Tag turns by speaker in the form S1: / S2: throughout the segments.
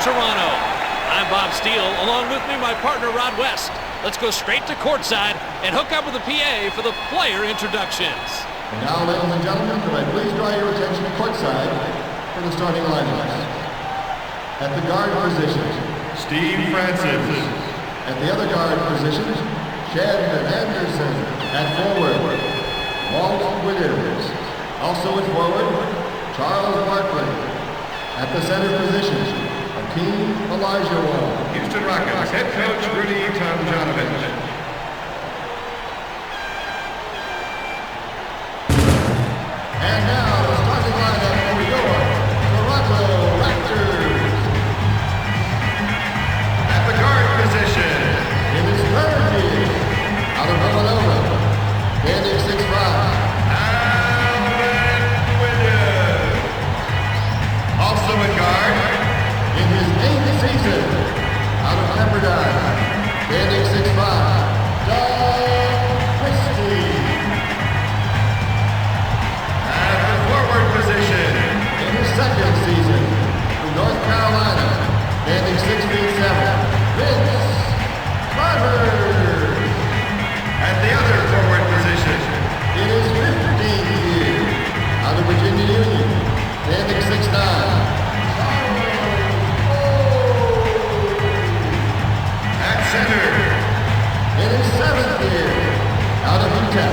S1: Toronto. I'm Bob Steele. Along with me, my partner, Rod West. Let's go straight to courtside and hook up with the PA for the player introductions.
S2: And now, ladies and gentlemen, could I please draw your attention to courtside for the starting lineups. At the guard position,
S3: Steve Francis.
S2: At the other guard position, Shannon Anderson. At forward, Walt Williams. Also at forward, Charles Barkley. At the center position, Hakeem Olajuwon.
S3: Houston Rockets head coach Rudy Tomjanovich.
S2: And now the starting lineup for your Toronto Raptors.
S3: At the guard position,
S2: It is Verdi, out of Villanova, standing 6'5".
S3: Alvin Williams. Also at guard,
S2: In his 8th season, out of Pepperdine, standing 6'5", Doug Christie.
S3: at the forward position,
S2: In his 2nd season, from North Carolina, standing 6'7", Vince Carter.
S3: at the other forward position,
S2: In his 15th year, out of Virginia Union, standing 6'9",
S3: at center,
S2: In his 7th year, out of Utah,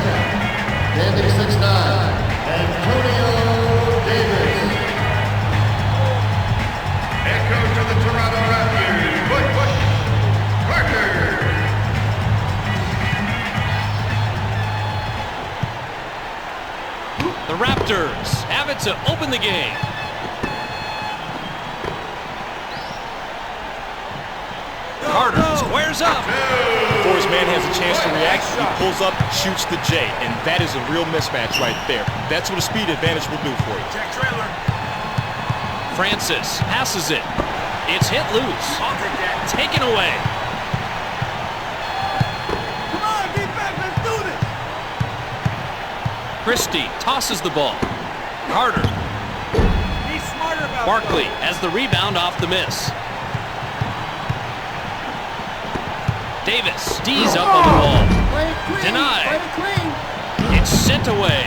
S2: standing 6'9", Antonio Davis.
S3: head coach of the Toronto Raptors, Bush Carter.
S1: The Raptors have it to open the game. Carter squares up.
S4: Before his man has a chance to react, he pulls up, shoots the J, and that is a real mismatch right there. That's what a speed advantage will do for you.
S1: Francis passes it. It's hit loose. Taken away.
S5: Come on, defense, let's do this.
S1: Christie tosses the ball. Carter.
S5: Be smarter about
S1: Barkley has the rebound off the miss. Davis D's up on the ball.
S5: Play it clean.
S1: Denied.
S5: Play it clean.
S1: It's sent away.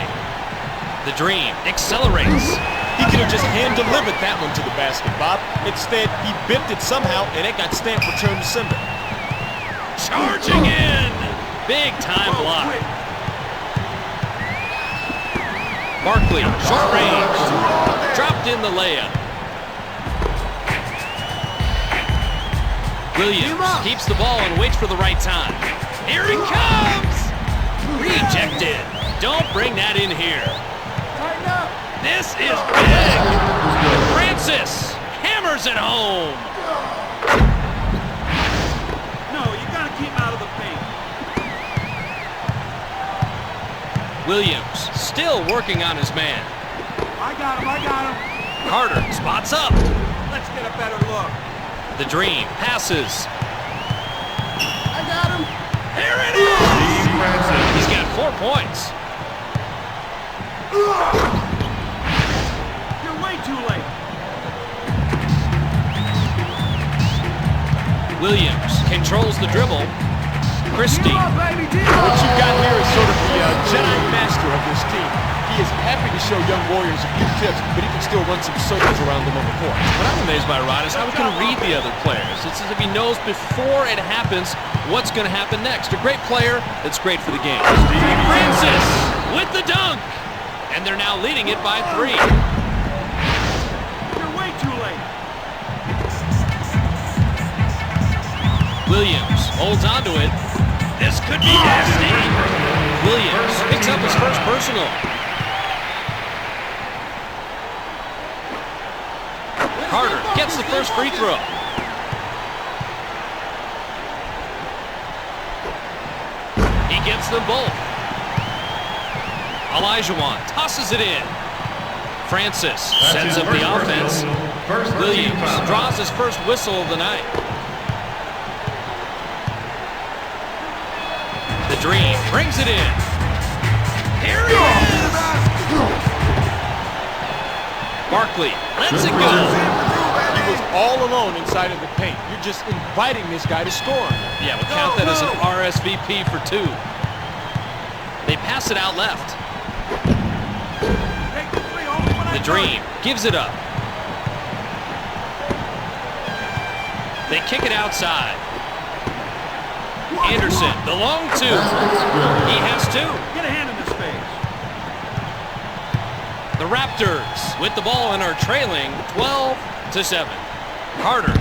S1: The Dream accelerates.
S4: He could have just hand-delivered that one to the basket, Bob. Instead, he bipped it somehow, and it got stamped return to sender.
S1: Charging in. Big time block. Barkley, short range. Dropped in the layup. Williams keeps the ball and waits for the right time. Here he comes! Rejected. Don't bring that in here.
S5: Tighten up.
S1: This is big. Francis hammers it home.
S5: No, you gotta keep out of the paint.
S1: Williams still working on his man.
S5: I got him.
S1: Carter spots up.
S5: Let's get a better look.
S1: The Dream passes.
S5: I got him.
S1: Here it is!
S3: Steve Francis.
S1: He's got 4 points.
S5: You're way too late.
S1: Williams controls the dribble. Christie.
S5: Come on, baby.
S4: What you got here is sort of the Jedi Master of this team. He is happy to show young warriors a few tips, but he can still run some circles around them on the court.
S1: What I'm amazed by, Rod, is how he can read the other players. It's as if he knows before it happens what's going to happen next. A great player that's great for the game. Francis with the dunk. And they're now leading it by 3.
S5: You're way too late.
S1: Williams holds on to it. This could be nasty. Williams picks up his first personal. Carter gets the first free throw. He gets them both. Olajuwon tosses it in. Francis sets up the offense. Williams draws his first whistle of the night. The Dream brings it in. Here he is! Barkley lets it go.
S4: He was all alone inside of the paint. You're just inviting this guy to score on you.
S1: Yeah, we'll count that as an RSVP for 2. They pass it out left.
S5: Take the three, only when I
S1: The Dream gives it up. They kick it outside. Anderson, the long 2. He has 2.
S5: Get a hand in this face.
S1: The Raptors with the ball and are trailing 12-7. Carter,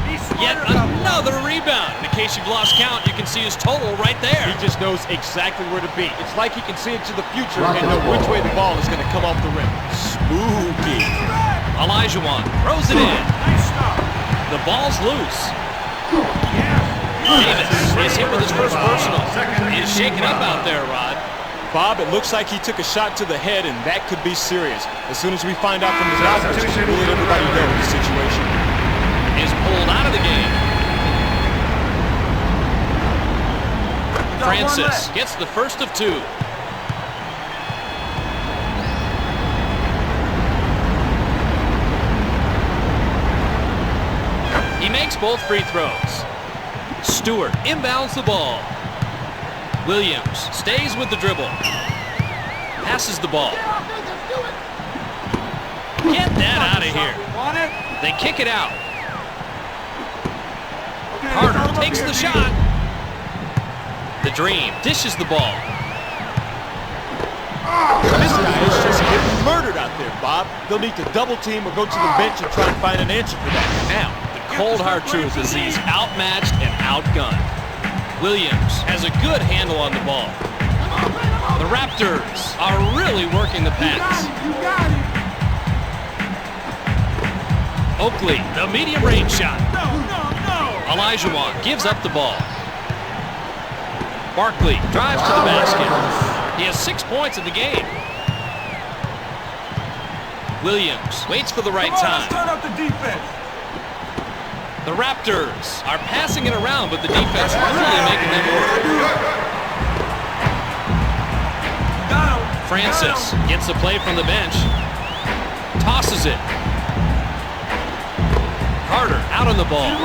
S5: Be
S1: yet
S5: smarter about
S1: another rebound. In case you've lost count, you can see his total right there.
S4: He just knows exactly where to be. It's like he can see into the future and know which way the ball is going to come off the rim. Spooky.
S1: Olajuwon throws it in.
S5: Nice stop.
S1: The ball's loose.
S5: Yeah.
S1: Davis is hit with his first personal. He's shaken up out there, Rod.
S4: Bob, it looks like he took a shot to the head, and that could be serious. As soon as we find out from the doctors, we'll let everybody know the situation.
S1: Is pulled out of the game. Francis gets the first of 2. He makes both free throws. Stewart inbounds the ball. Williams stays with the dribble. Passes the ball. Get that out of here.
S5: Want it?
S1: They kick it out.
S5: Okay,
S1: Carter
S5: come up
S1: takes
S5: here,
S1: the
S5: D.
S1: shot. The Dream dishes the ball.
S4: This guy is just getting murdered out there, Bob. They'll need to double team or go to the bench and try and find an answer for that.
S1: Now, the cold hard truth is he's outmatched and outgunned. Williams has a good handle on the ball. The Raptors are really working the pass.
S5: You got it.
S1: Oakley, the medium range shot.
S5: No.
S1: Olajuwon gives up the ball. Barkley drives to the basket. He has 6 points in the game. Williams waits for the right
S5: Come on, let's
S1: time.
S5: turn up the defense.
S1: The Raptors are passing it around, but the defense really making them work.
S5: Got him.
S1: Francis gets the play from the bench. Tosses it. Carter out on the ball.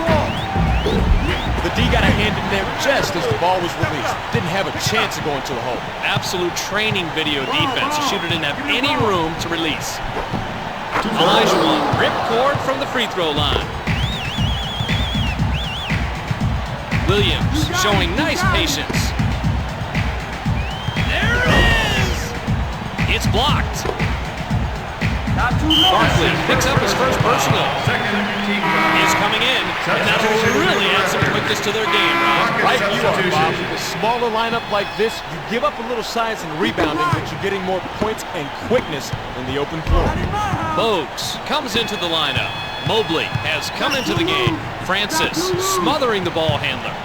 S4: The D got a hand in there just as the ball was released. Didn't have a chance of going to the hole.
S1: Absolute training video defense. The shooter didn't have any room to release. Olajuwon ripcord from the free throw line. Williams showing nice patience. There it is! It's blocked.
S5: Not too long.
S1: Barkley picks up his first personal. He's coming in, and that will really add some quickness to their game, Rob.
S4: Right you are, Bob. With a smaller lineup like this, you give up a little size and rebounding, but you're getting more points and quickness in the open floor.
S1: Bogues comes into the lineup. Mobley has come into the game. Francis smothering the ball handler.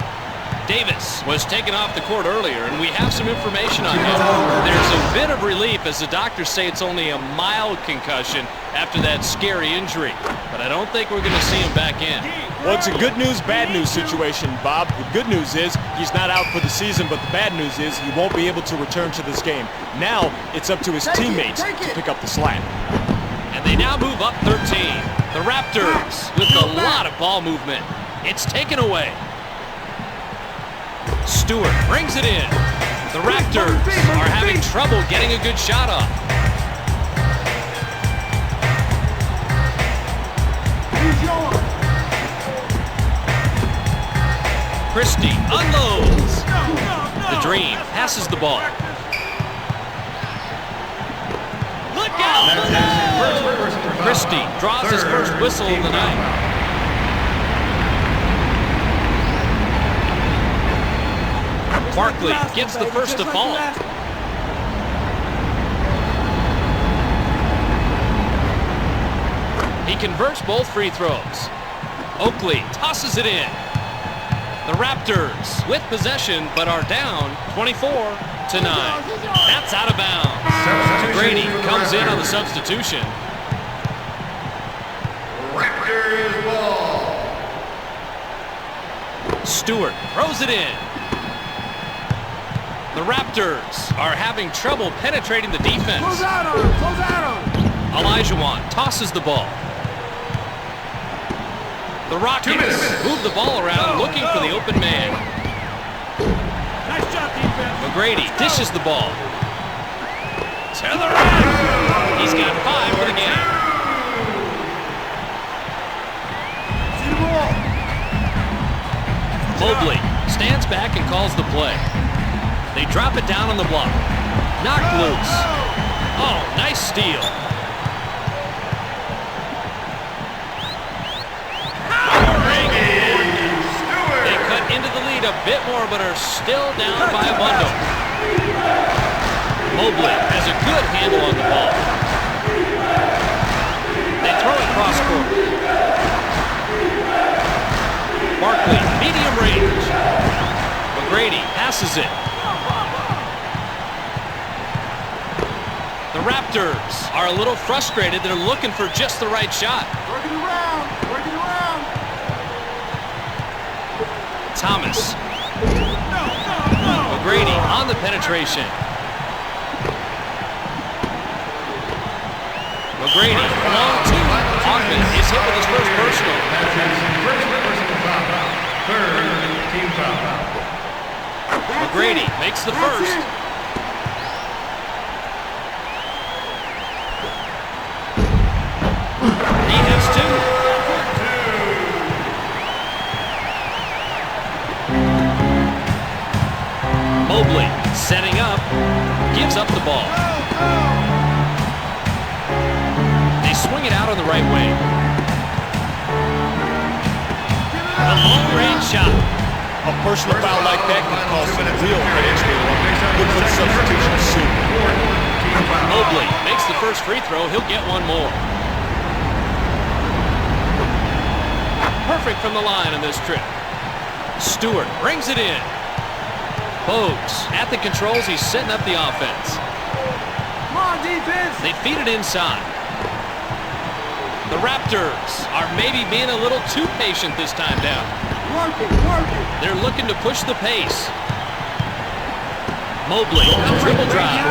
S1: Davis was taken off the court earlier, and we have some information on him. There's a bit of relief as the doctors say it's only a mild concussion after that scary injury. But I don't think we're going to see him back in.
S4: Well, it's a good news, bad news situation, Bob. The good news is he's not out for the season, but the bad news is he won't be able to return to this game. Now it's up to his teammates to pick up the slack.
S1: And they now move up 13. The Raptors with a lot of ball movement. It's taken away. Stewart brings it in. The Raptors are having trouble getting a good shot off. Christie unloads. The Dream passes the ball. Look out! Christie draws his first whistle of the night. Barkley gets the first to fall. He converts both free throws. Oakley tosses it in. The Raptors with possession but are down 24-9. That's out of bounds. Grady comes in on the substitution.
S3: Raptors ball.
S1: Stewart throws it in. The Raptors are having trouble penetrating the defense.
S5: Close out on him. Close out on him.
S1: Olajuwon tosses the ball. The Rockets move the ball around looking for the open man.
S5: Nice job, defense.
S1: McGrady dishes the ball. To the rim. He's got 5 for the game.
S5: See the ball.
S1: Mobley stands back and calls the play. They drop it down on the block. Knocked loose. Oh, nice steal. They cut into the lead a bit more, but are still down by a bundle. Mobley has a good handle on the ball. They throw it cross court. Barkley, medium range. McGrady passes it. The Raptors are a little frustrated. They're looking for just the right shot.
S5: Work it around. Work it around.
S1: Thomas.
S5: No.
S1: McGrady on the penetration. McGrady, long two. Ogden is hit with his first personal.
S3: That's his first personal foul. Third team foul.
S1: McGrady makes the first. He has 2. Mobley setting up, gives up the ball. They swing it out on the right wing. A long-range shot.
S4: A personal foul like that can cause some real headaches later on. Good for the substitution soon.
S1: Mobley makes the first free throw. He'll get one more. Perfect from the line on this trip. Stewart brings it in. Bogues at the controls. He's setting up the offense.
S5: Come on, defense.
S1: They feed it inside. The Raptors are maybe being a little too patient this time down.
S5: Work it.
S1: They're looking to push the pace. Mobley, dribble drive.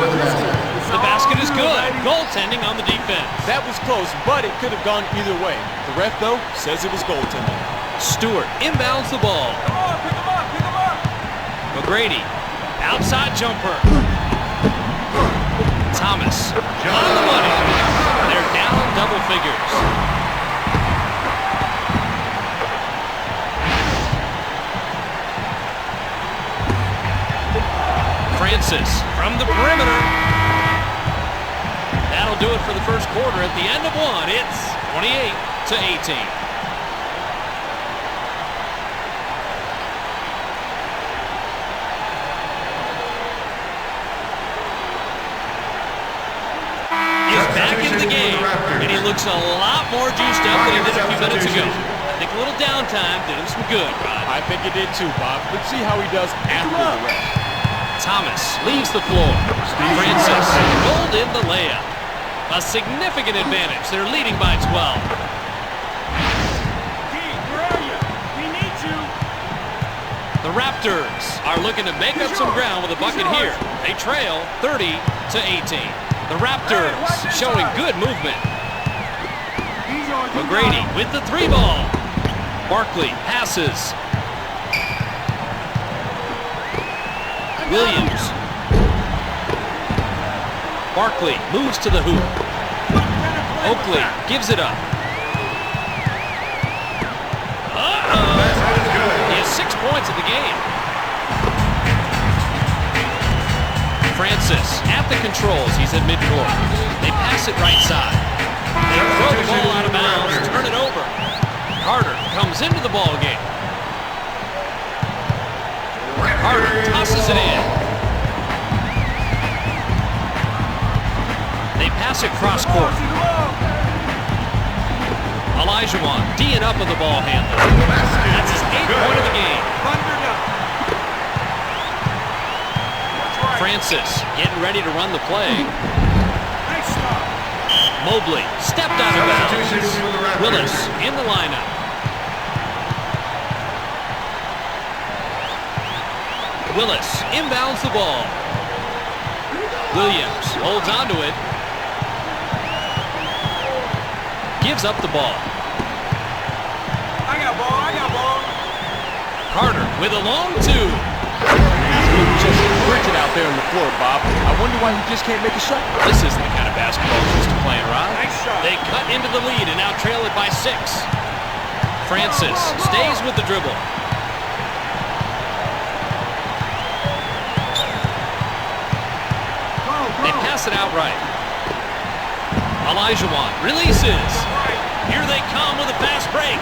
S1: The basket is good. Goaltending on the defense.
S4: That was close, but it could have gone either way. The ref, though, says it was goaltending.
S1: Stewart inbounds the ball.
S5: Come on, pick him up.
S1: McGrady, outside jumper. Thomas, on the money. They're down double figures. Francis from the perimeter. That'll do it for the first quarter. At the end of one, it's 28-18. He's back in the game, and he looks a lot more juiced up than he did a few minutes ago. I think a little downtime did him some good, Rod.
S4: I think it did too, Bob. Let's see how he does after the rest.
S1: Thomas leaves the floor. Francis rolled in the layup. A significant advantage. They're leading by 12.
S5: Where are you? We need you.
S1: The Raptors are looking to make up some ground with a bucket here. They trail 30-18. The Raptors showing good movement. McGrady with the 3 ball. Barkley passes. Williams. Barkley moves to the hoop. Oakley gives it up. He has 6 points in the game. Francis at the controls. He's at midcourt. They pass it right side. They throw the ball out of bounds, turn it over. Carter comes into the ball game. Carter tosses it in. They pass it cross court. Olajuwon D'ing up on the ball handler. That's his 8th point of the game. Francis getting ready to run the play. Mobley stepped out of bounds. Willis in the lineup. Willis inbounds the ball. Williams holds onto it. Gives up the ball.
S5: I got
S1: Carter with a long two.
S4: Just frigid out there on the floor, Bob. I wonder why he just can't make a shot.
S1: This isn't the kind of basketball he's used to playing, Rob.
S5: Nice shot.
S1: They cut into the lead and now trail it by 6. Francis stays with the dribble. They pass it out right. Olajuwon releases. Here they come with a fast break.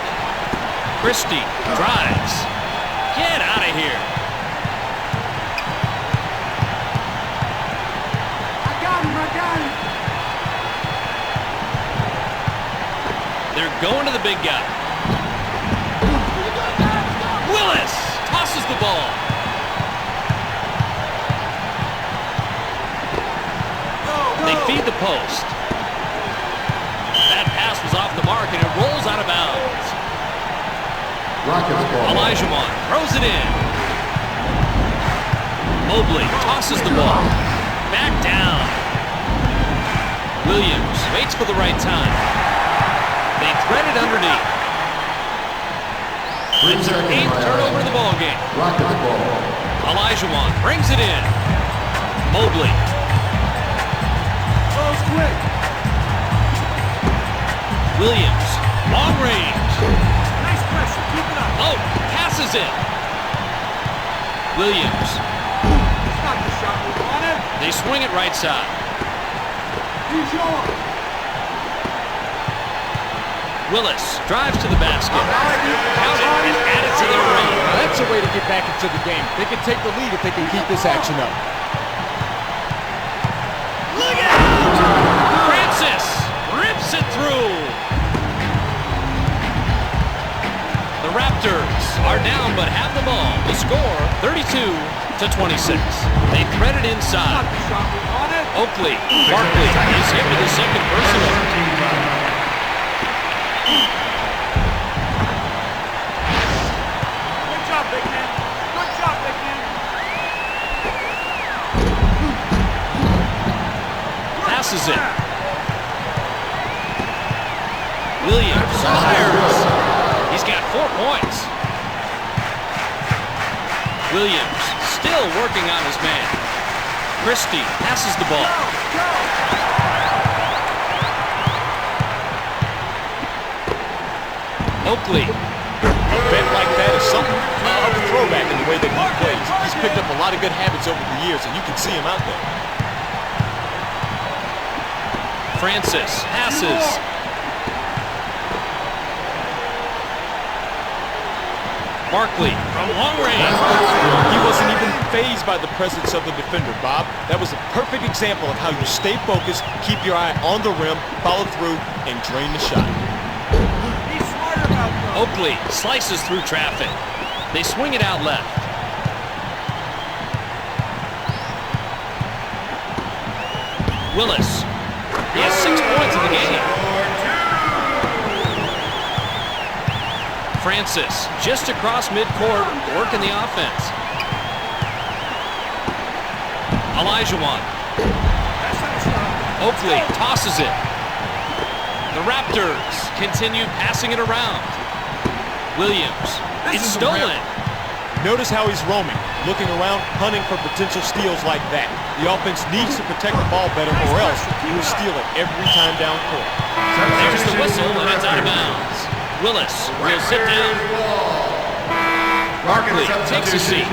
S1: Christie drives. Get out of here.
S5: I got him.
S1: They're going to the big guy. Willis tosses the ball. They feed the post. That pass was off the mark and it rolls out of bounds.
S2: Rockets ball.
S1: Olajuwon throws it in. Mobley tosses the ball. Back down. Williams waits for the right time. They thread it underneath. It's their 8th turnover in the ballgame.
S2: Rockets ball.
S1: Olajuwon brings it in. Mobley.
S5: Close quick.
S1: Williams. Long range.
S5: Nice pressure. Keep it up.
S1: Oh, passes it. Williams.
S5: Stop the shot. We want it.
S1: They swing it right side.
S5: He's yours.
S1: Willis drives to the basket. Counted and added to their run.
S4: That's a way to get back into the game. They can take the lead if they can keep this action up.
S1: Look out! Francis rips it through. The Raptors are down but have the ball. The score, 32-26. They thread it inside.
S5: Stop the shot. We want it.
S1: Oakley, Barkley is hit with his second personal.
S5: Good job, big man. Good job, big man.
S1: Passes it. Williams fires. He's got 4 points. Williams still working on his man. Christie passes the ball. Oakley.
S4: A vet like that is something of a throwback in the way that he plays. He's picked up a lot of good habits over the years, and you can see him out there.
S1: Francis passes. Barkley from long range.
S4: He wasn't even fazed by the presence of the defender, Bob. That was a perfect example of how you stay focused, keep your eye on the rim, follow through, and drain the shot.
S5: Be smarter about those.
S1: Oakley slices through traffic. They swing it out left. Willis. He has 6 points in the game. Francis just across midcourt, working the offense. Olajuwon. Oakley tosses it. The Raptors continue passing it around. Williams. It's stolen.
S4: Notice how he's roaming, looking around, hunting for potential steals like that. The offense needs to protect the ball better, or else he will steal it every time down court.
S1: There's the whistle, and it's out of bounds. Willis will sit down. Barkley takes a seat.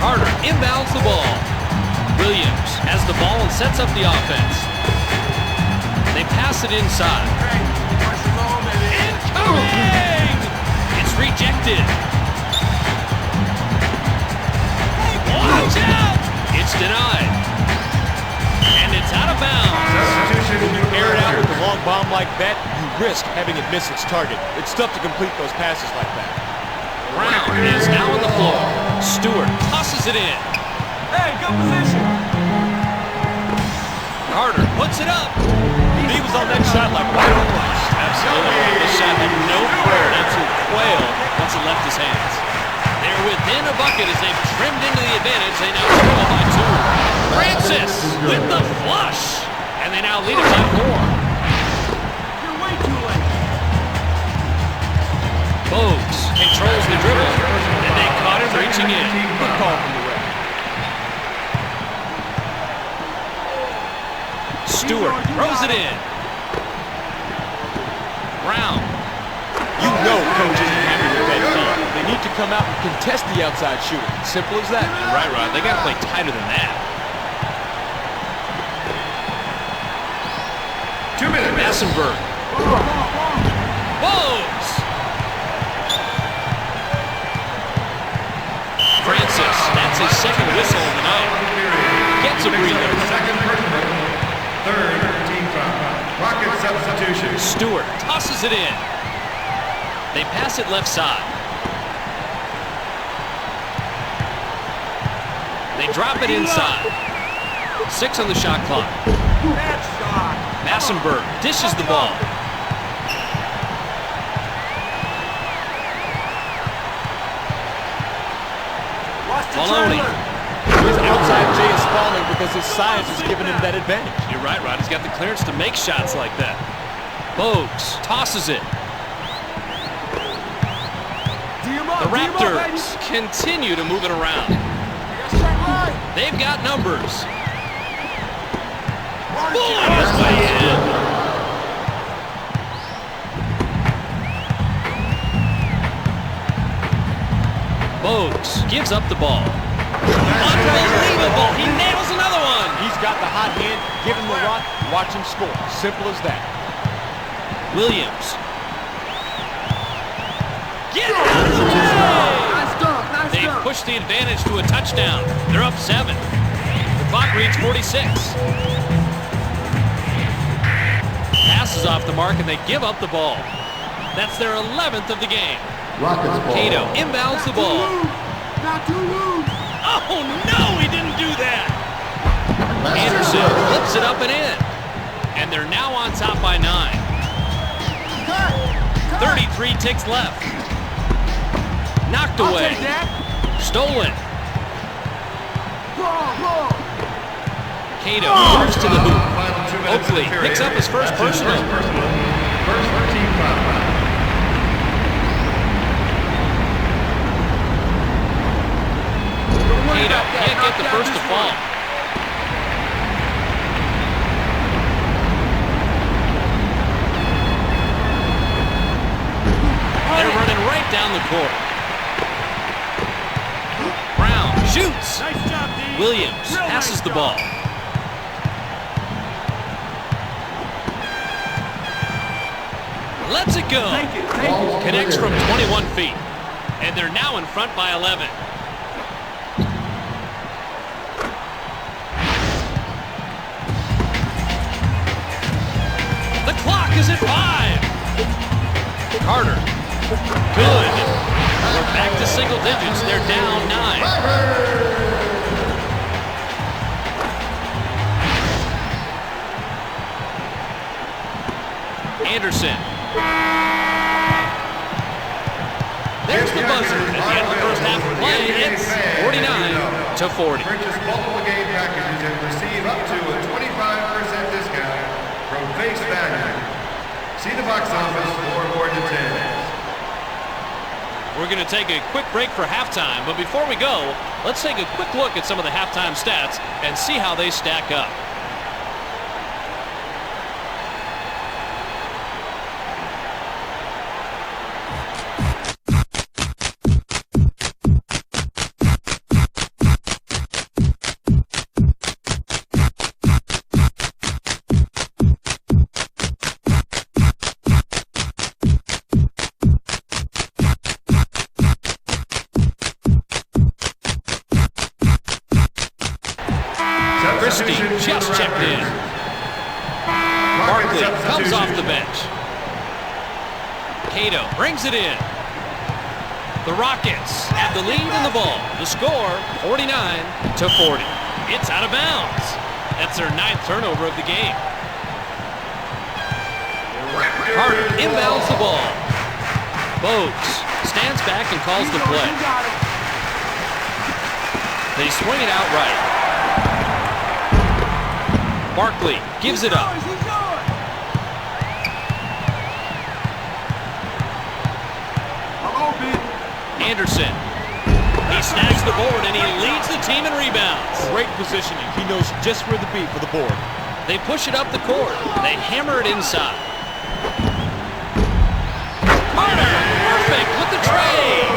S1: Carter inbounds the ball. Williams has the ball and sets up the offense. They pass it inside. Incoming! It's rejected. Watch out! It's denied. And it's out of bounds.
S4: When you air it out with a long bomb like that, you risk having it miss its target. It's tough to complete those passes like that.
S1: Brown is now on the floor. Stewart tosses it in.
S5: Hey, good position.
S1: Carter puts it up.
S4: He was on that shot like right on rush.
S1: Absolutely. This shot had no prayer, an absolute quail once it left his hands. They're within a bucket as they've trimmed into the advantage. They now trail by 2. Francis with the flush. And they now lead it by 4.
S5: You're way too late.
S1: Bogues controls pitching in.
S4: Good call from the ref.
S1: Stewart throws it in. Brown.
S4: You know coach isn't happy with that team. They need to come out and contest the outside shooter. Simple as that.
S1: You're right, Rod. They got to play tighter than that.
S3: 2 minutes.
S1: Massenberg. Bows. Francis. That's his second whistle of the night. Gets a breather.
S3: Second personal. Third team foul. Rocket substitution.
S1: Stewart tosses it in. They pass it left side. They drop it inside. 6 on the shot clock.
S5: Bad shot.
S1: Massenberg dishes the ball.
S5: Lost to
S1: Maloney.
S5: Turner.
S4: His outside J is falling because his size is giving him that advantage.
S1: You're right, Rod. He's got the clearance to make shots like that. Bogues tosses it. The Raptors continue to move it around. They've got numbers. Bulling his way in. Bogues gives up the ball. Unbelievable! He nails another one.
S4: He's got the hot hand. Give him the rock. Watch him score. Simple as that.
S1: Williams. Get it out of the way! They push the advantage to a touchdown. They're up 7. The clock reads 46. Pass is off the mark, and they give up the ball. That's their 11th of the game.
S2: Rockets ball.
S1: Cato inbounds the ball.
S5: Not too loose.
S1: Oh, no, he didn't do that. Anderson flips it up and in. And they're now on top by 9. 33 ticks left. Knocked away. Stolen. Cato moves to the hoop. Oakley picks up his first personal.
S3: First team foul.
S1: Cato can't get the first to fall. They're running right down the court. Brown shoots.
S5: Nice job, D.
S1: Williams passes the ball. Lets it go. Connects from 21 feet. And they're now in front by 11. The clock is at 5. Carter. Good. We're back to single digits. They're down 9. Anderson. There's the buzzer. At the end of the first half of play, it's 49-40.
S3: Purchase multiple game packages and receive up to a 25% discount from face value. See the box office for more details.
S1: We're going to take a quick break for halftime, but before we go, let's take a quick look at some of the halftime stats and see how they stack up. Just checked in. Barkley comes off the bench. Cato brings it in. The Rockets have the lead in the ball. The score, 49-40. It's out of bounds. That's their 9th turnover of the game. Carter inbounds the ball. Bogues stands back and calls the play. They swing it out right. Barkley gives it up. Anderson. He snags the board, and he leads the team in rebounds.
S4: Great positioning. He knows just where to be for the board.
S1: They push it up the court. They hammer it inside. Carter, perfect with the trade.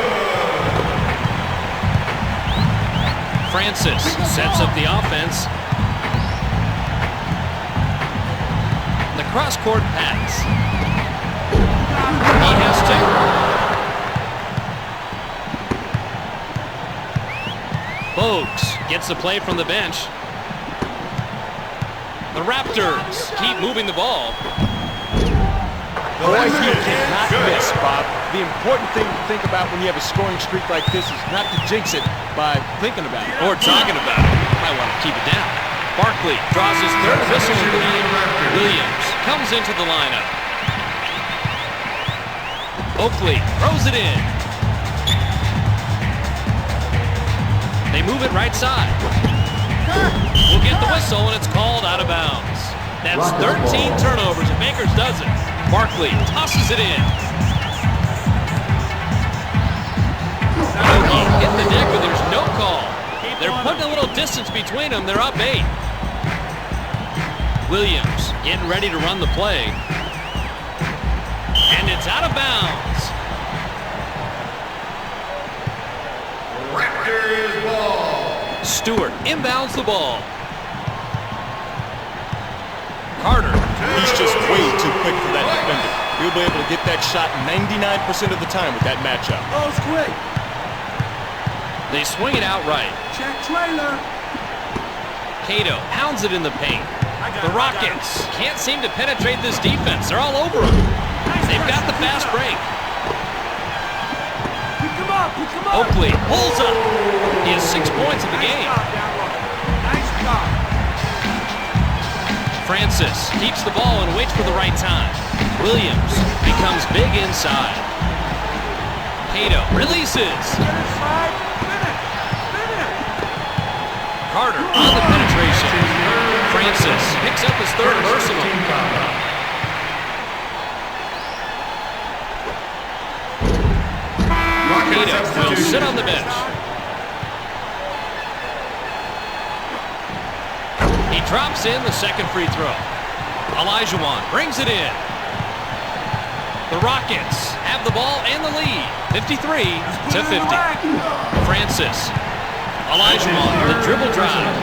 S1: Francis sets up the offense. The cross-court pass. He has two. Bogues gets the play from the bench. The Raptors keep moving the ball.
S4: Boy, he cannot miss, Bob. The important thing to think about when you have a scoring streak like this is not to jinx it by thinking about it.
S1: Or talking about it. Might want to keep it down. Barkley draws his third whistle of the night. Williams comes into the lineup. Oakley throws it in. They move it right side. We'll get the whistle, and it's called out of bounds. That's 13 turnovers, and Bakers does it. Barkley tosses it in. Bogey hit the deck, but there's no call. They're putting a little distance between them. They're up 8. Williams getting ready to run the play. And it's out of bounds.
S3: Raptors ball.
S1: Stewart inbounds the ball. Carter.
S4: He's just way too quick for that defender. He'll be able to get that shot 99% of the time with that matchup.
S5: Oh, it's quick.
S1: They swing it out right.
S5: Check trailer.
S1: Cato pounds it in the paint. The Rockets can't seem to penetrate this defense. They're all over them. They've got the fast break.
S5: Pick him up, pick him up.
S1: Oakley pulls up. He has 6 points in the game.
S5: Nice job.
S1: Francis keeps the ball and waits for the right time. Williams becomes big inside. Cato releases. Carter on the penetration. Francis picks up his third personal. Cato will sit on the bench. He drops in the second free throw. Olajuwon brings it in. The Rockets have the ball and the lead, 53-50. Francis. Olajuwon, the dribble drive.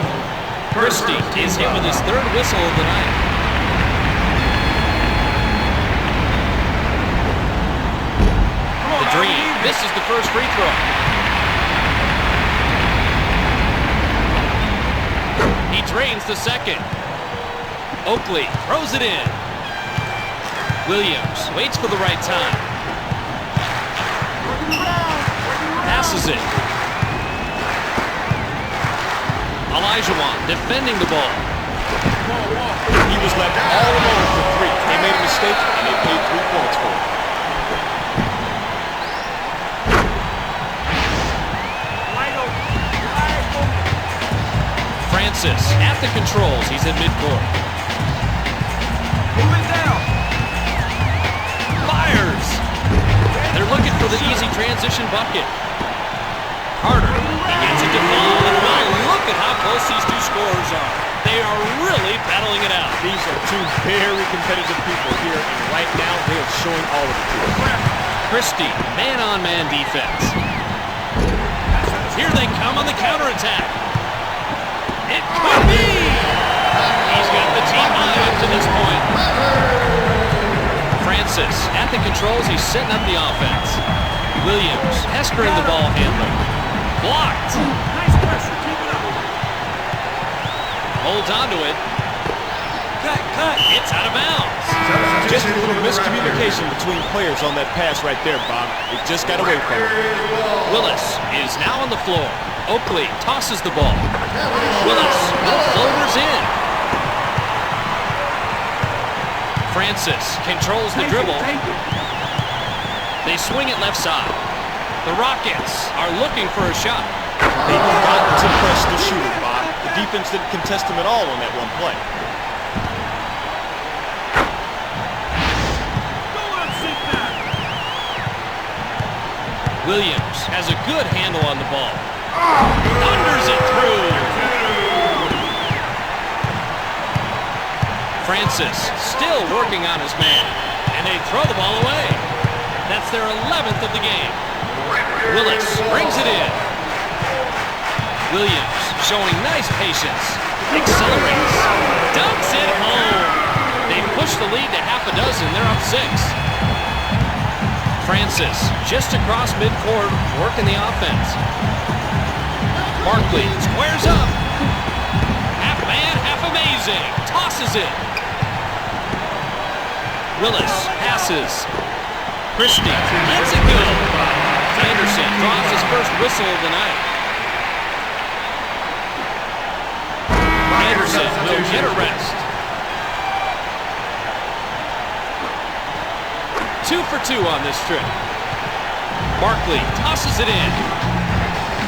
S1: Christie is hit with his third whistle of the night. The Dream misses the first free throw. He drains the second. Oakley throws it in. Williams waits for the right time. Passes it. Olajuwon defending the ball.
S4: He was left all alone for 3. They made a mistake, and they paid 3 points for it.
S1: Francis at the controls. He's in midcourt.
S5: Move it down.
S1: Fires. They're looking for the easy transition bucket. Carter, he gets it to fall, and wow, look at how close these two scorers are. They are really battling it out.
S4: These are two very competitive people here, and right now they are showing all of it to us.
S1: Christie, man-on-man defense. Here they come on the counterattack. It could be! He's got the team high up to this point. Francis at the controls. He's setting up the offense. Williams pestering the ball handler. Blocked.
S5: Nice pressure. Keep it up.
S1: Holds on to it.
S5: Cut.
S1: It's out of bounds.
S4: Just a little miscommunication between players on that pass right there, Bob. It just got away from him.
S1: Willis is now on the floor. Oakley tosses the ball. Willis, no floaters in. Francis controls the dribble. They swing it left side. The Rockets are looking for a shot.
S4: They've got to press the shooter, Bob. The defense didn't contest him at all on that one play.
S1: Williams has a good handle on the ball. Thunders it through. Francis still working on his man. And they throw the ball away. That's their 11th of the game. Willis brings it in. Williams showing nice patience. Accelerates. Dunks it home. They push the lead to half a dozen. They're up 6. Francis just across midcourt working the offense. Barkley squares up. Half man, half amazing. Tosses it. Willis passes. Christie lets it go. Anderson draws his first whistle of the night. Anderson will get a rest. 2 for 2 on this trip. Barkley tosses it in.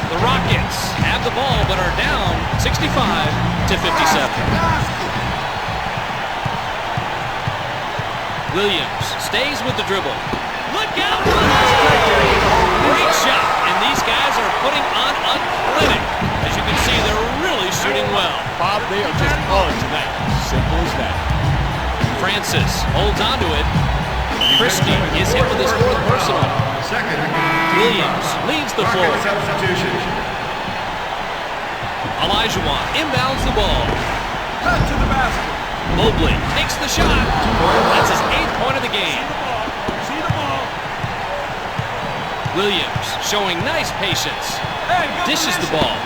S1: The Rockets have the ball but are down 65-57. Williams stays with the dribble. Look out! Great shot, and these guys are putting on a clinic. As you can see, they're really shooting well.
S4: Bob, they are just on tonight. Simple as that.
S1: Francis holds on to it. Christie is hit with his 4th personal.
S3: Second.
S1: Williams leads the floor.
S3: Substitution.
S1: Olajuwon inbounds the ball.
S5: Cut to the basket.
S1: Mobley takes the shot. That's his 8th point of the game.
S5: See the ball.
S1: Williams showing nice patience.
S5: Hey, go
S1: Dishes the ball.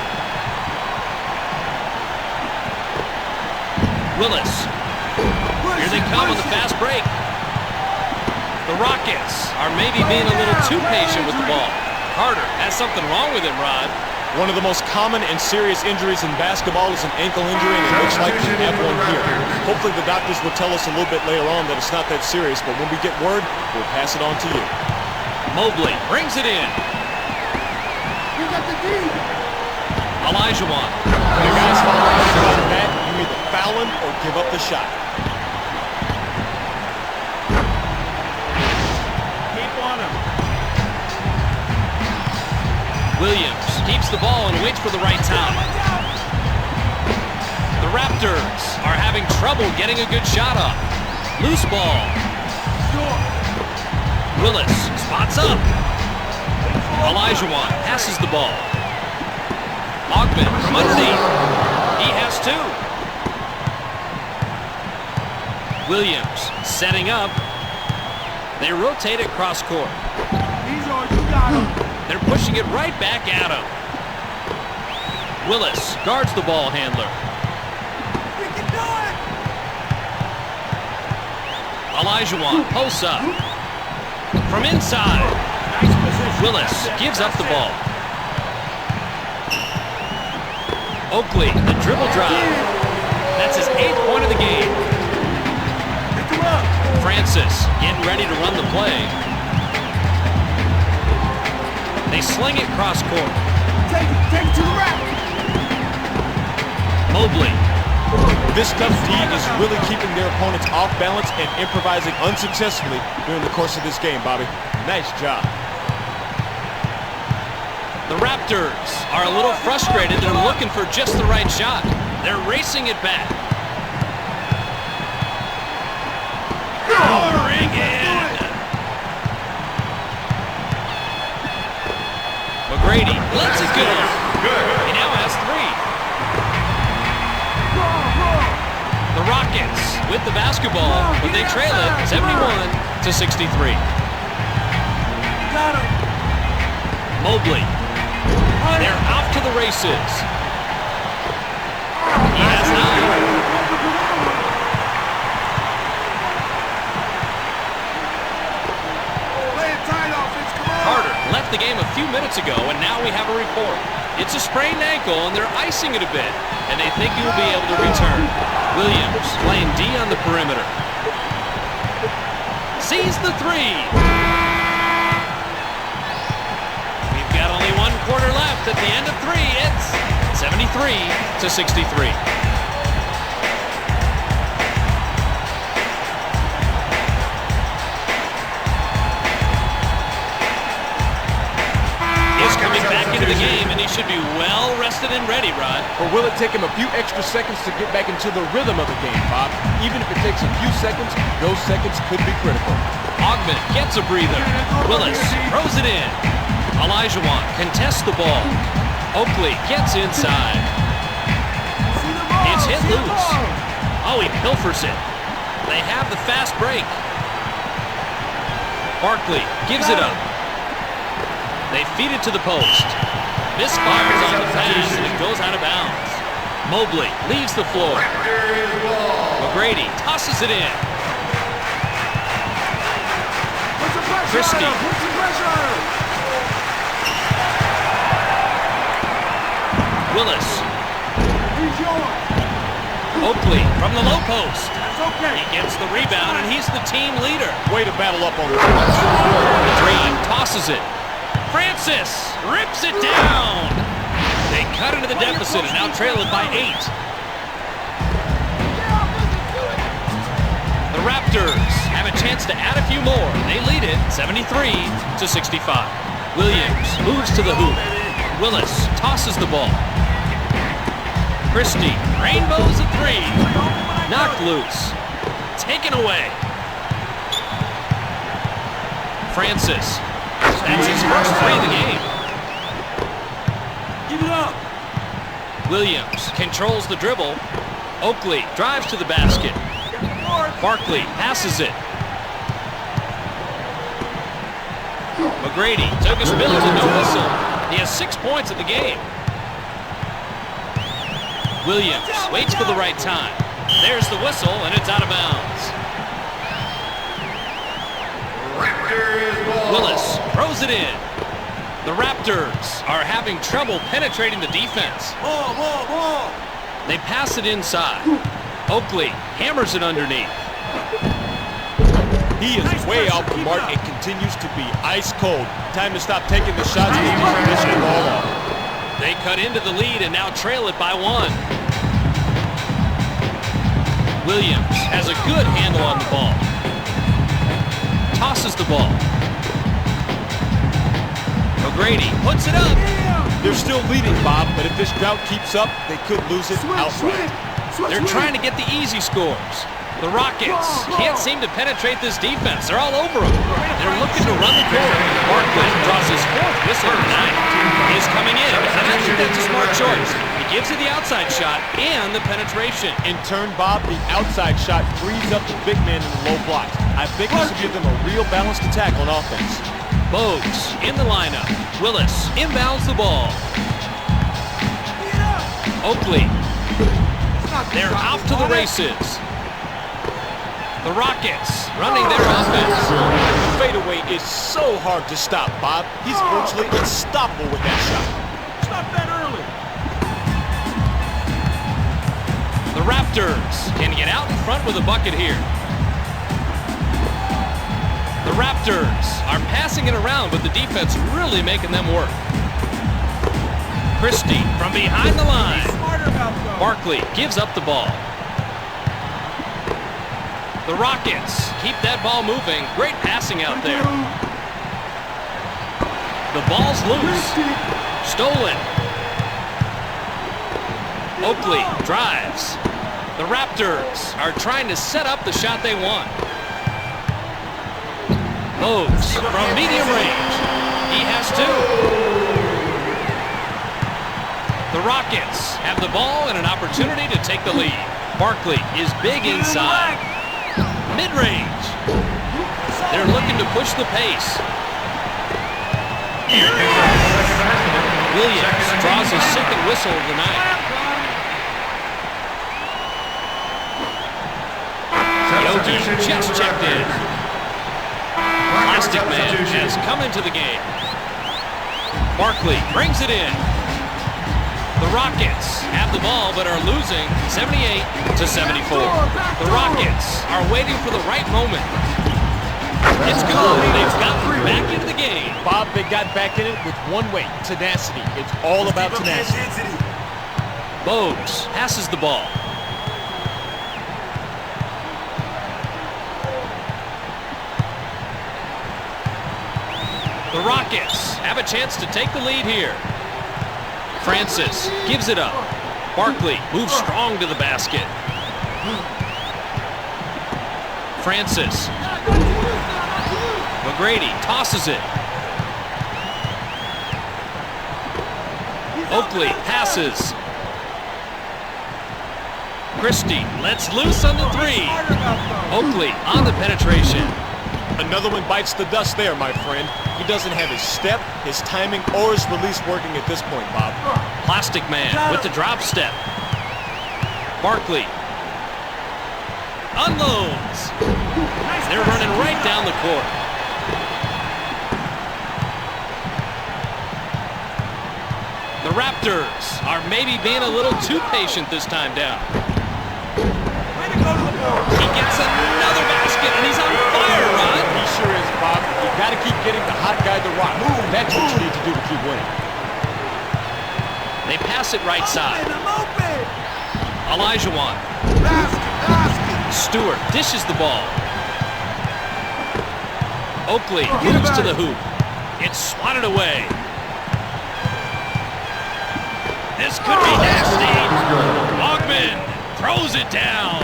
S1: Willis. Here they come on the fast break. The Rockets are maybe being a little too patient with the ball. Carter has something wrong with him, Rod.
S4: One of the most common and serious injuries in basketball is an ankle injury, and it looks like we have one here. Hopefully the doctors will tell us a little bit later on that it's not that serious, but when we get word, we'll pass it on to you.
S1: Mobley brings it in.
S5: You got the D.
S1: Olajuwon.
S4: When a guy's falling like that, you either foul him or give up the shot.
S5: Keep on him.
S1: Williams keeps the ball and waits for the right time. The Raptors are having trouble getting a good shot up. Loose ball. Willis spots up. Olajuwon passes the ball. Ogden from underneath. He has 2. Williams setting up. They rotate it cross court.
S5: He's on. You got him.
S1: They're pushing it right back at him. Willis guards the ball handler.
S5: We can do it.
S1: Olajuwon posts up. From inside.
S5: Nice position.
S1: Willis gives up the ball. Oakley, the dribble drive. That's his 8th point of the game.
S5: Pick him up.
S1: Francis getting ready to run the play. They sling it cross court.
S5: Take it to the rack.
S1: Mobley.
S4: This tough D is really keeping their opponents off balance and improvising unsuccessfully during the course of this game, Bobby. Nice job.
S1: The Raptors are a little frustrated. They're looking for just the right shot. They're racing it back. Pouring in. McGrady lets it go. He now has 3. The Rockets with the basketball, but they trail it 71-63.
S5: Got him.
S1: Mobley. They're off to the races. He has 9.
S5: Play it tight, offense. Come on.
S1: Carter left the game a few minutes ago, and now we have a report. It's a sprained ankle, and they're icing it a bit, and they think he will be able to return. Williams playing D on the perimeter. Sees the 3. We've got only 1 quarter left. At the end of 3, it's 73-63. He's coming back into the game, and he's should be well rested and ready, Rod.
S4: Or will it take him a few extra seconds to get back into the rhythm of the game, Bob? Even if it takes a few seconds, those seconds could be critical.
S1: Ogman gets a breather. Willis throws it in. Olajuwon contests the ball. Oakley gets inside. It's hit loose. Oh, he pilfers it. They have the fast break. Barkley gives it up. They feed it to the post. Misfires on the pass and it goes out of bounds. Mobley leaves the floor. McGrady tosses it in. Christie. Willis. Oakley from the low post. He gets the rebound and he's the team leader.
S4: Way to battle up on the
S1: Green tosses it. Francis rips it down. They cut into the deficit and now trail it by 8. The Raptors have a chance to add a few more. They lead it 73-65. Williams moves to the hoop. Willis tosses the ball. Christie rainbows a 3. Knocked loose. Taken away. Francis. That's his first 3 of the game.
S5: Give it up.
S1: Williams controls the dribble. Oakley drives to the basket. Barkley passes it. McGrady took a spill to no whistle. He has 6 points in the game. Williams waits for the right time. There's the whistle, and it's out of bounds. Willis throws it in. The Raptors are having trouble penetrating the defense.
S5: Ball.
S1: They pass it inside. Oakley hammers it underneath.
S4: He is way off the mark and continues to be ice cold. Time to stop taking the shots and finish the ball off.
S1: They cut into the lead and now trail it by 1. Williams has a good handle on the ball. Tosses the ball. McGrady puts it up.
S4: They're still leading, Bob, but if this drought keeps up, they could lose it outright.
S1: They're trying to get the easy scores. The Rockets can't seem to penetrate this defense. They're all over them. They're looking to run the court. Barkley draws his 4th whistle of the night. He's coming in, and I think that's a smart choice. He gives you the outside shot and the penetration.
S4: In turn, Bob, the outside shot frees up the big man in the low block. I think this will give them a real balanced attack on offense.
S1: Bogues in the lineup. Willis inbounds the ball. Oakley. They're off to the races. The Rockets running their offense.
S4: The fadeaway is so hard to stop, Bob. He's virtually unstoppable with that shot.
S5: Stop that early.
S1: The Raptors can get out in front with a bucket here. The Raptors are passing it around, but the defense really making them work. Christie from behind the line. Barkley gives up the ball. The Rockets keep that ball moving. Great passing out there. The ball's loose. Stolen. Oakley drives. The Raptors are trying to set up the shot they want. Bogues from medium range. He has 2. The Rockets have the ball and an opportunity to take the lead. Barkley is big inside. Mid-range. They're looking to push the pace. Williams draws his 2nd whistle of the night. Yogi just checked in. Plastic Man has come into the game. Barkley brings it in. The Rockets have the ball but are losing 78-74. The Rockets are waiting for the right moment. It's good. They've gotten back into the game.
S4: Bob, they got back in it with one way, tenacity. It's all about tenacity.
S1: Bogues passes the ball. The Rockets have a chance to take the lead here. Francis gives it up. Barkley moves strong to the basket. Francis. McGrady tosses it. Oakley passes. Christie lets loose on the three. Oakley on the penetration.
S4: Another one bites the dust there, my friend. He doesn't have his step, his timing, or his release working at this point, Bob.
S1: Plastic Man with the drop step. Barkley unloads. They're running right down the court. The Raptors are maybe being a little too patient this time down. He gets another basket, and he's on fire, Ron.
S4: He sure is, Bob. You got to keep getting the hot guy to rock. That's what you need to do to keep winning.
S1: They pass it right side. Olajuwon. Stewart dishes the ball. Oakley moves to the hoop. It's swatted away. This could be nasty. Ogman throws it down.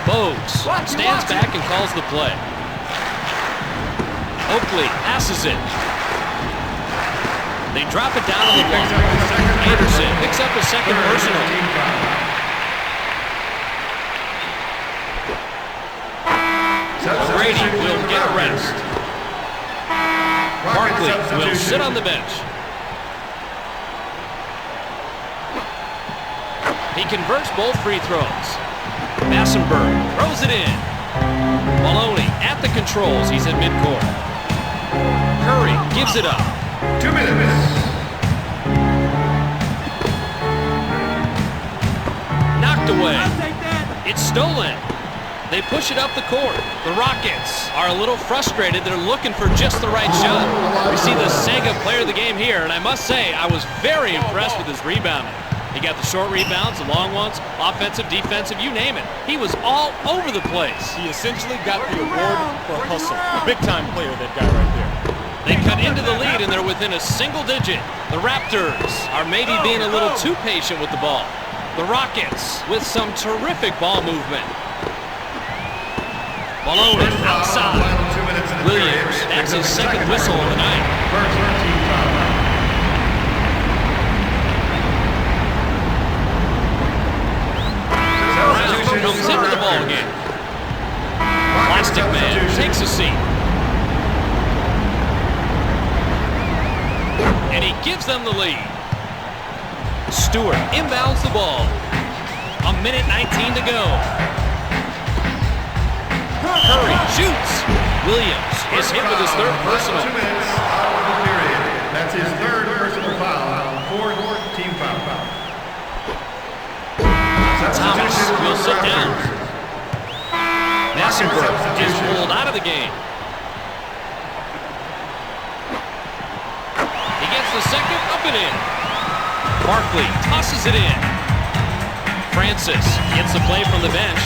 S1: Bogues stands back and calls the play. Oakley passes it. They drop it down on the block. Anderson picks up a second personal. Brady will get a rest. Barkley will sit on the bench. He converts both free throws. Massenberg throws it in. Maloney at the controls. He's at midcourt. Curry gives it up.
S3: 2 minutes.
S1: Knocked away. It's stolen. They push it up the court. The Rockets are a little frustrated. They're looking for just the right shot. We see the Sega player of the game here, and I must say, I was very impressed with his rebounding. He got the short rebounds, the long ones, offensive, defensive, you name it. He was all over the place.
S4: He essentially got the award for hustle. Big-time player, that guy right there.
S1: They cut into the lead, and they're within a single digit. The Raptors are maybe being a little too patient with the ball. The Rockets with some terrific ball movement. Maloney outside. Williams, that's his second whistle of the night. Brown comes into the ball game. Plastic Man takes a seat. And he gives them the lead. Stewart inbounds the ball. 1:19 to go. Curry shoots. Williams is hit with his third personal.
S3: 2 minutes out of the period. That's his third personal foul. Fourth team foul.
S1: Thomas will sit down. Massenberg is pulled out of the game. He gets the second, up and in. Barkley tosses it in. Francis gets the play from the bench.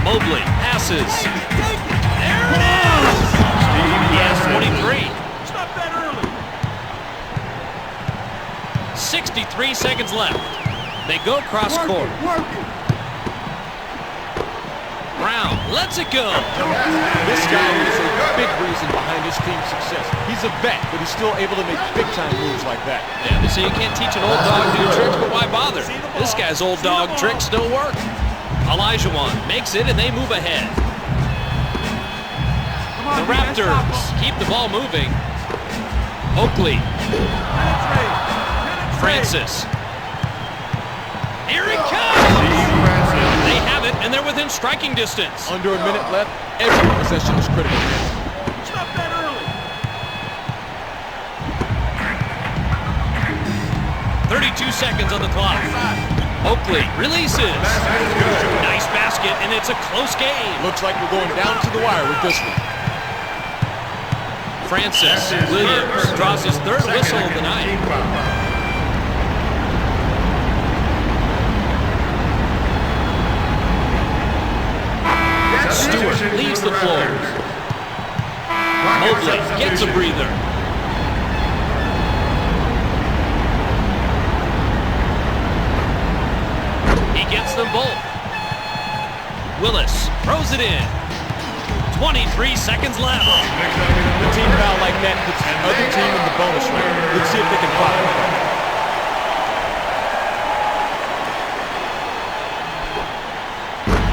S1: Mobley passes. There it is! He has 23.
S5: Stop that early.
S1: 63 seconds left. They go cross court. Brown lets it go.
S4: This guy is a big reason behind his team's success. He's a vet, but he's still able to make big-time moves like that.
S1: Yeah, they say you can't teach an old dog new tricks, but why bother? This guy's old dog tricks still work. Olajuwon makes it, and they move ahead. The Raptors keep the ball moving. Oakley. Francis. Here he comes! They have it, and they're within striking distance.
S4: Under a minute left, every possession is critical.
S5: Stop that early.
S1: 32 seconds on the clock. Oakley releases. Nice basket, and it's a close game.
S4: Looks like we're going down to the wire with this one.
S1: Francis Williams draws his third whistle of the night. Stewart leaves the floor. Mobley gets a breather. Willis throws it in. 23 seconds left.
S4: A team foul like that puts the other team in the bonus round. Let's see if they can profit from it.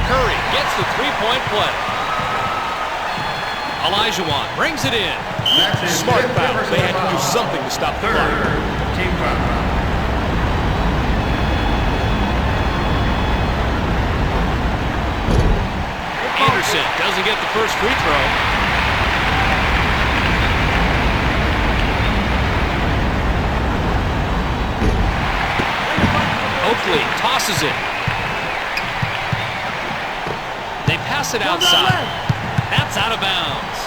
S1: Curry gets the three-point play. Olajuwon brings it in.
S4: Smart foul. They had to do something to stop the clock.
S3: Team foul.
S1: Anderson doesn't get the first free throw. Oakley tosses it. They pass it outside. That's out of bounds.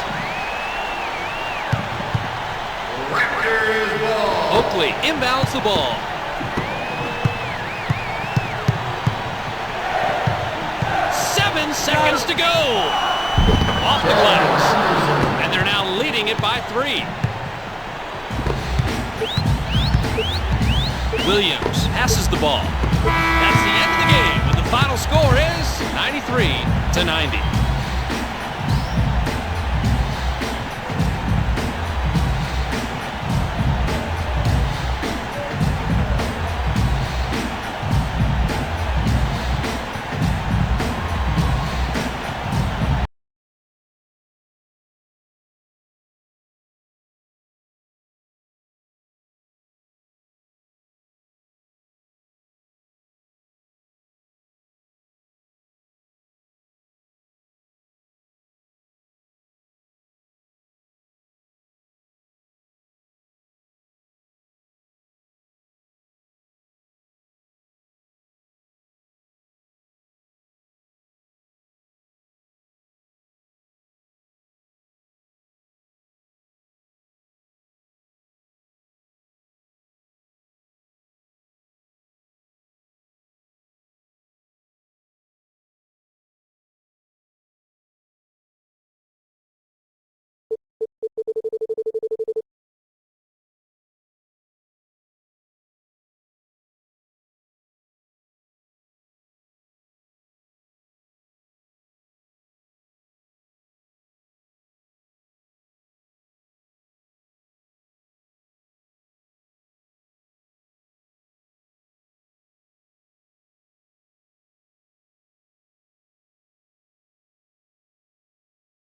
S3: Raptors ball.
S1: Oakley inbounds the ball. Seconds to go. Off the glass. And they're now leading it by 3. Williams passes the ball. That's the end of the game, and the final score is 93-90.